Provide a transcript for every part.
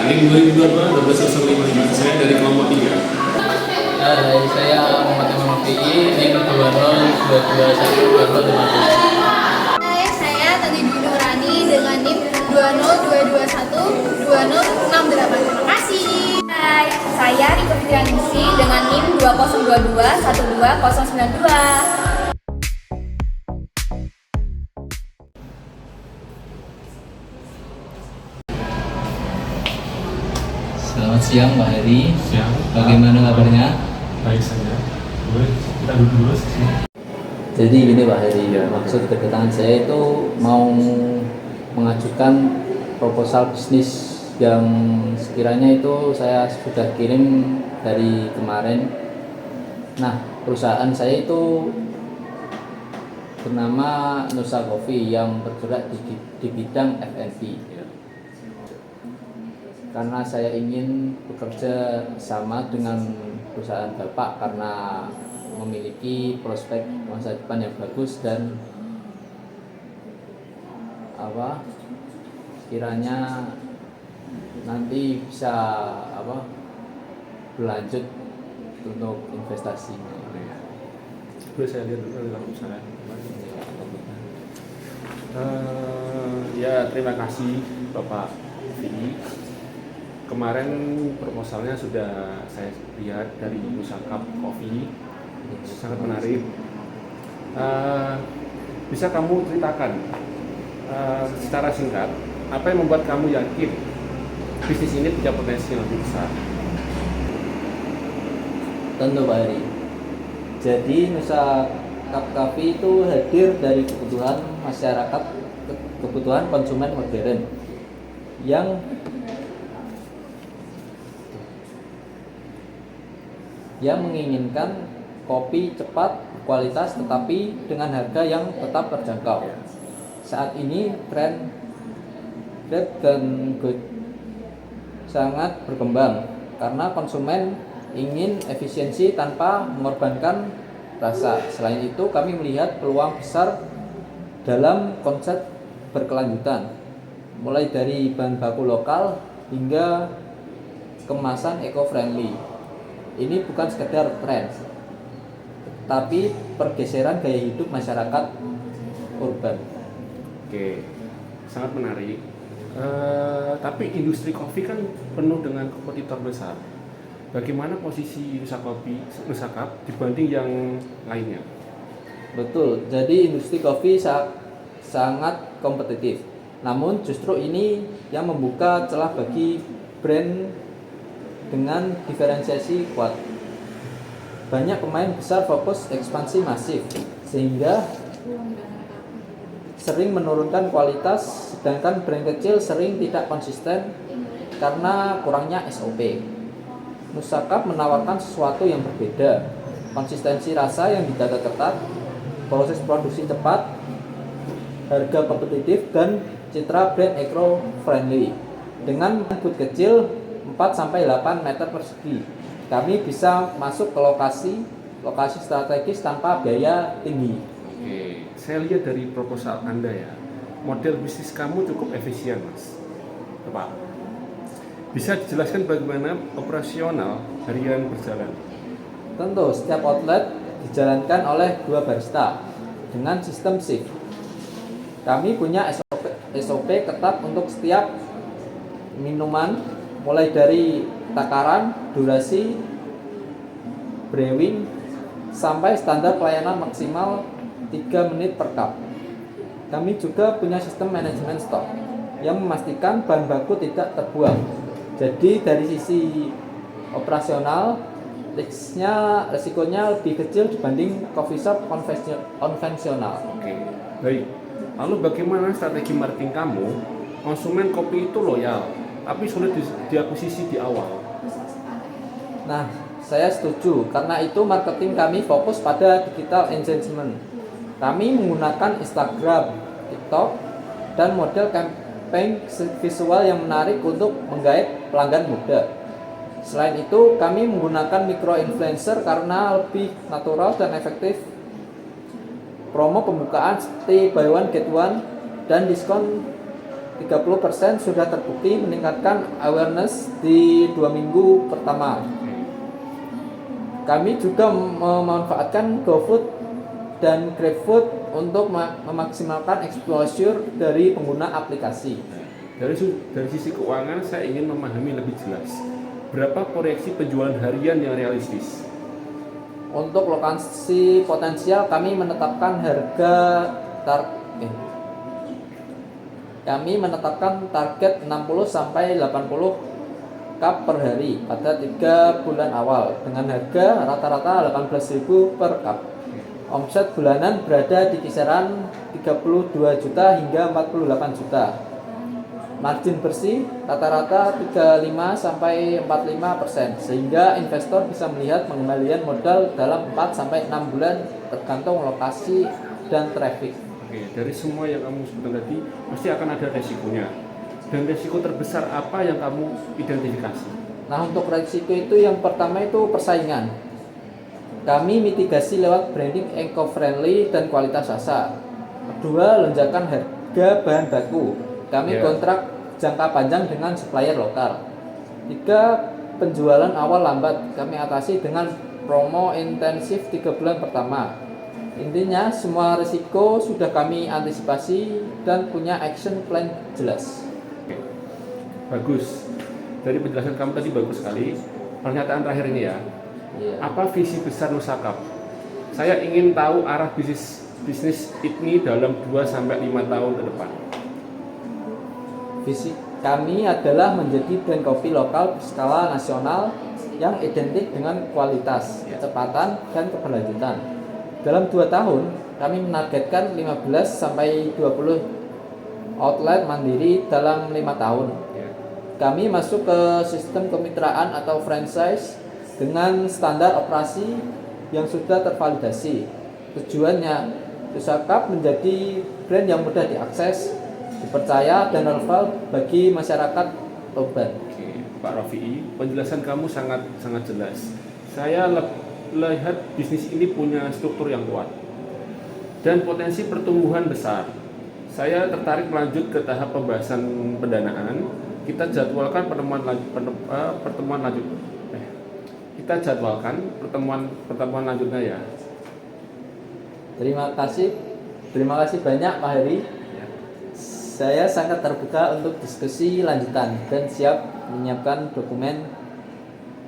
NIM 2022 1205. Saya dari kelompok 3. Hai, saya Muhammad Imam PI, NIM 202212015. Hai, saya Tati Dwi Nurani dengan NIM 202212068. Terima kasih. Hai, saya Riko Fitrianingsi dengan NIM 202212092. Selamat siang Pak Heri. Siang. Bagaimana kabarnya? Baik saja. Boleh kita duduk dulu sih. Jadi gini Pak Heri, maksud kedatangan saya itu mau mengajukan proposal bisnis yang sekiranya itu saya sudah kirim dari kemarin. Nah, perusahaan saya itu bernama Nusa Coffee yang bergerak di bidang F&B. Karena saya ingin bekerja sama dengan perusahaan Bapak karena memiliki prospek masa depan yang bagus dan kiranya nanti bisa berlanjut untuk investasi. Boleh saya lihat dulu dalam usaha. Ya, terima kasih Bapak Vini. Kemarin proposalnya sudah saya lihat dari Nusakap Coffee, sangat menarik. Bisa kamu ceritakan secara singkat apa yang membuat kamu yakin bisnis ini punya potensi yang lebih besar? Tentu Pak Heri. Jadi Nusa Coffee itu hadir dari kebutuhan masyarakat, kebutuhan konsumen modern yang menginginkan kopi cepat, kualitas, tetapi dengan harga yang tetap terjangkau. Saat ini tren Grab dan Go sangat berkembang karena konsumen ingin efisiensi tanpa mengorbankan rasa. Selain itu, kami melihat peluang besar dalam konsep berkelanjutan, mulai dari bahan baku lokal hingga kemasan eco-friendly. Ini bukan sekedar tren, tapi pergeseran gaya hidup masyarakat urban. Oke, sangat menarik. Tapi industri kopi kan penuh dengan kompetitor besar. Bagaimana posisi Nusakap dibanding yang lainnya? Betul, jadi industri kopi sangat kompetitif. Namun justru ini yang membuka celah bagi brand dengan diferensiasi kuat. Banyak pemain besar fokus ekspansi masif sehingga sering menurunkan kualitas, sedangkan brand kecil sering tidak konsisten karena kurangnya SOP. Nusakap menawarkan sesuatu yang berbeda, konsistensi rasa yang dijaga ketat, proses produksi cepat, harga kompetitif, dan citra brand eco-friendly. Dengan booth kecil 4-8 meter persegi, kami bisa masuk ke lokasi strategis tanpa biaya tinggi. Oke, saya lihat dari proposal Anda ya, model bisnis kamu cukup efisien, Mas. Bapak, bisa dijelaskan bagaimana operasional harian berjalan? Tentu, setiap outlet dijalankan oleh 2 barista dengan sistem shift. Kami punya SOP ketat untuk setiap minuman, mulai dari takaran, durasi, brewing, sampai standar pelayanan maksimal 3 menit per cup. Kami juga punya sistem manajemen stok yang memastikan bahan baku tidak terbuang. Jadi dari sisi operasional, risikonya lebih kecil dibanding coffee shop konvensional. Oke, baik. Lalu bagaimana strategi marketing kamu? Konsumen kopi itu loyal, tapi sulit diakuisisi di awal. Nah, saya setuju. Karena itu marketing kami fokus pada digital engagement. Kami menggunakan Instagram, TikTok, dan model campaign visual yang menarik untuk menggait pelanggan muda. Selain itu, kami menggunakan micro influencer karena lebih natural dan efektif. Promo pembukaan seperti buy one get one dan diskon 30% sudah terbukti meningkatkan awareness di 2 minggu pertama. Kami juga memanfaatkan GoFood dan GrabFood untuk memaksimalkan exposure dari pengguna aplikasi. Dari sisi keuangan, saya ingin memahami lebih jelas berapa proyeksi penjualan harian yang realistis. Untuk lokasi potensial, kami menetapkan target 60 sampai 80 cup per hari pada 3 bulan awal dengan harga rata-rata 18.000 per cup. Omset bulanan berada di kisaran 32 juta hingga 48 juta. Margin bersih rata-rata 35 sampai 45%, sehingga investor bisa melihat pengembalian modal dalam 4 sampai 6 bulan tergantung lokasi dan traffic. Oke, dari semua yang kamu sebutkan tadi, pasti akan ada resikonya. Dan resiko terbesar apa yang kamu identifikasi? Nah, untuk resiko itu yang pertama itu persaingan. Kami mitigasi lewat branding eco-friendly dan kualitas rasa. Kedua, lonjakan harga bahan baku. Kami kontrak jangka panjang dengan supplier lokal. 3, penjualan awal lambat. Kami atasi dengan promo intensif 3 bulan pertama. Intinya, semua risiko sudah kami antisipasi dan punya action plan jelas. Bagus. Dari penjelasan kamu tadi bagus sekali. Pernyataan terakhir ini ya. Apa visi besar Nusakap? Saya ingin tahu arah bisnis ini dalam 2 sampai 5 tahun ke depan. Visi kami adalah menjadi brand kopi lokal berskala nasional yang identik dengan kualitas, kecepatan, dan keberlanjutan. Dalam 2 tahun, kami menargetkan 15 sampai 20 outlet mandiri dalam 5 tahun. Kami masuk ke sistem kemitraan atau franchise dengan standar operasi yang sudah tervalidasi. Tujuannya, Nusakap menjadi brand yang mudah diakses, dipercaya, dan relevan bagi masyarakat Tuban. Oke, Pak Rafi'i, penjelasan kamu sangat jelas. Saya lihat bisnis ini punya struktur yang kuat dan potensi pertumbuhan besar. Saya tertarik melanjut ke tahap pembahasan pendanaan. Kita jadwalkan pertemuan lanjutnya ya. Terima kasih banyak Pak Heri. Saya sangat terbuka untuk diskusi lanjutan dan siap menyiapkan dokumen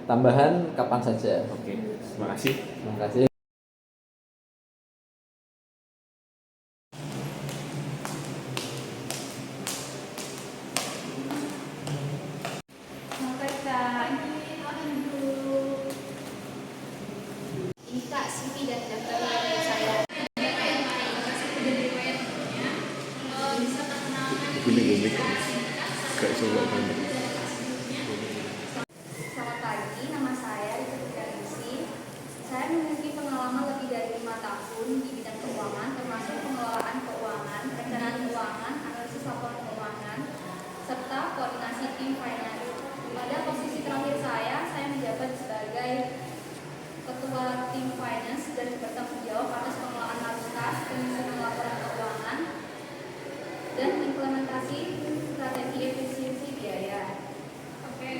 tambahan kapan saja. Oke, terima kasih. Terima kasih. Ini Kak, CV dan daftar riwayat saya. Selamat pagi, nama saya Rika Fitrianingsih. Saya memiliki pengalaman lebih dari 5 tahun di bidang keuangan, termasuk pengelolaan keuangan, perencanaan keuangan, analisis laporan keuangan, serta koordinasi tim finance. Pada posisi terakhir saya menjabat sebagai Ketua Tim Finance dan bertanggung jawab atas pengelolaan arus kas, penyusunan laporan keuangan, dan implementasi strategi efisiensi biaya. Oke,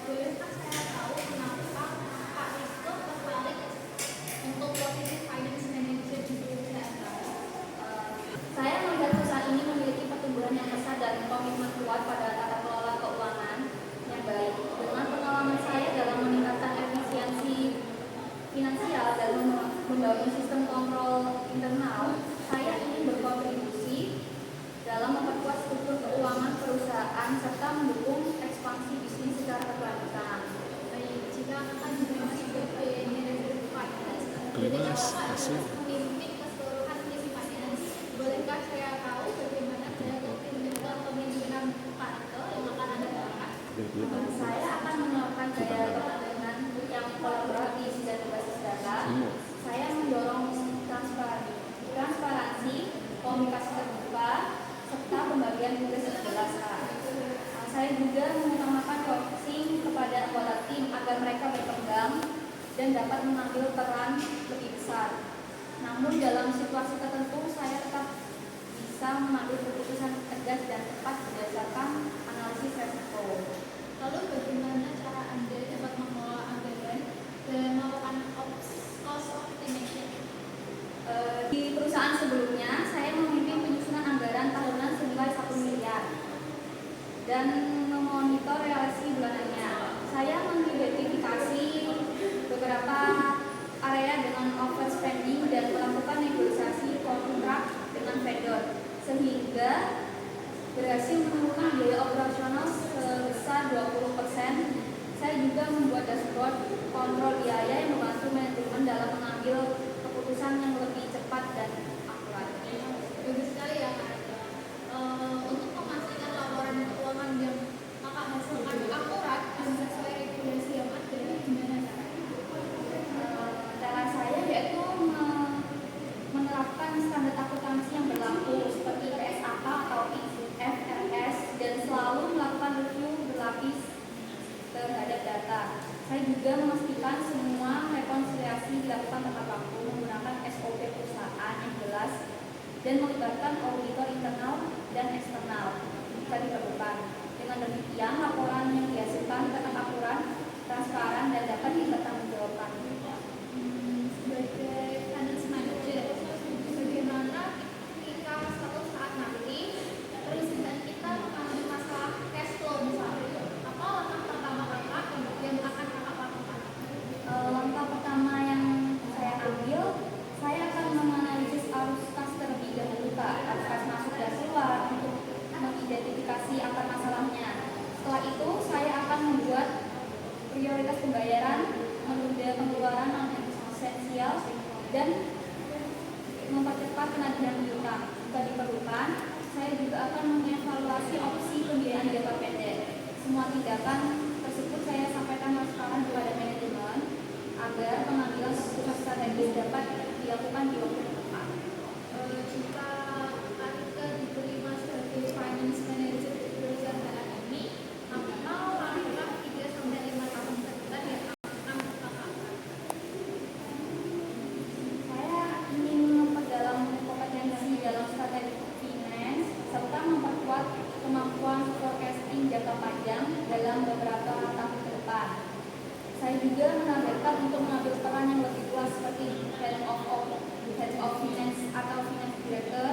bolehkah saya tahu kenapa Pak Rizko tertarik untuk posisi finance manager di perusahaan Bapak? Saya melihat perusahaan ini memiliki pertumbuhan yang besar dan komitmen kuat pada tata kelola keuangan yang baik. Dengan pengalaman saya dalam meningkatkan efisiensi finansial dan membangun sistem kontrol internal, saya ingin berkontribusi dalam memperkuat struktur keuangan perusahaan serta mendukung ekspansi bisnis secara berkelanjutan. Baik, jika akan dimensi sebagai manajer finance, memimpin keseluruhan tim finance, bolehkah saya tahu bagaimana gaya kepemimpinan Pak Rizko yang akan Anda terapkan? Saya akan menerapkan gaya kepemimpinan yang kolaboratif dan berbasis data. Saya mendorong transparansi, komunikasi terbuka, serta pembagian tugas yang jelas. Saya juga mengutamakan coaching kepada anggota tim agar mereka berkembang dan dapat mengambil peran lebih besar. Namun dalam situasi tertentu saya tetap bisa bisa mengambil keputusan tegas dan tepat berdasarkan analisis resiko. Lalu bagaimana cara Anda dapat mengelola anggaran dan melakukan cost optimization? Di perusahaan sebelumnya, saya memimpin penyusunan anggaran tahunan senilai 1 miliar dan memonitor realisasi bulanannya. Saya mengidentifikasi beberapa area dengan overspending dan melakukan negosiasi kontrak dengan vendor sehingga berhasil menurunkan biaya operasional sebesar 20%. Saya juga membuat dashboard kontrol biaya yang membantu manajemen dalam mengambil keputusan yang lebih cepat dan akurat. Bagus sekali ya Kak. Untuk memastikan laporan keuangan yang Kakak hasilkan akurat dan sesuai regulasi yang ada, gimana caranya? Cara saya yaitu menerapkan standar akuntansi yang berlaku seperti PSAK atau IFRS dan selalu melakukan review berlapis terhadap data. Saya juga memastikan semua rekonsiliasi dilakukan tepat waktu menggunakan SOP perusahaan yang jelas dan melibatkan auditor internal dan eksternal jika diperlukan. Dengan demikian, laporan yang dihasilkan tetap akurat, transparan, dan dapat dipertanggungjawabkan. Sebagai finance manager, bagaimana ketika suatu saat nanti perusahaan kita mengalami masalah cash flow misalnya, apa langkah pertama Kakak yang akan Kakak lakukan? Langkah pertama yang saya ambil, saya akan menganalisis arus kas terlebih dahulu, Kak. Arus kas masuk dan keluar untuk mengidentifikasi akar masalahnya. Setelah itu, saya akan membuat prioritas pembayaran, menunda pengeluaran non esensial, dan mempercepat penagihan piutang. Jika diperlukan, saya juga akan mengevaluasi opsi pembiayaan jangka pendek. Semua tindakan tersebut saya sampaikan transparan kepada manajemen agar pengambilan keputusan strategis dapat dilakukan di waktu yang tepat. Jika Arika diterima sebagai finance manager di perusahaan saat ini, apa langkah 3-5 tahun ke depan yang akan Kakak lakukan? Saya ingin memperdalam kompetensi dalam strategi finance serta memperkuat kemampuan forecasting jangka panjang dalam beberapa tahun ke depan. Saya juga menargetkan untuk mengambil peran yang lebih luas seperti head of finance atau finance director,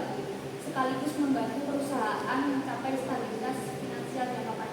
sekaligus membantu perusahaan mencapai stabilitas finansial jangka panjang.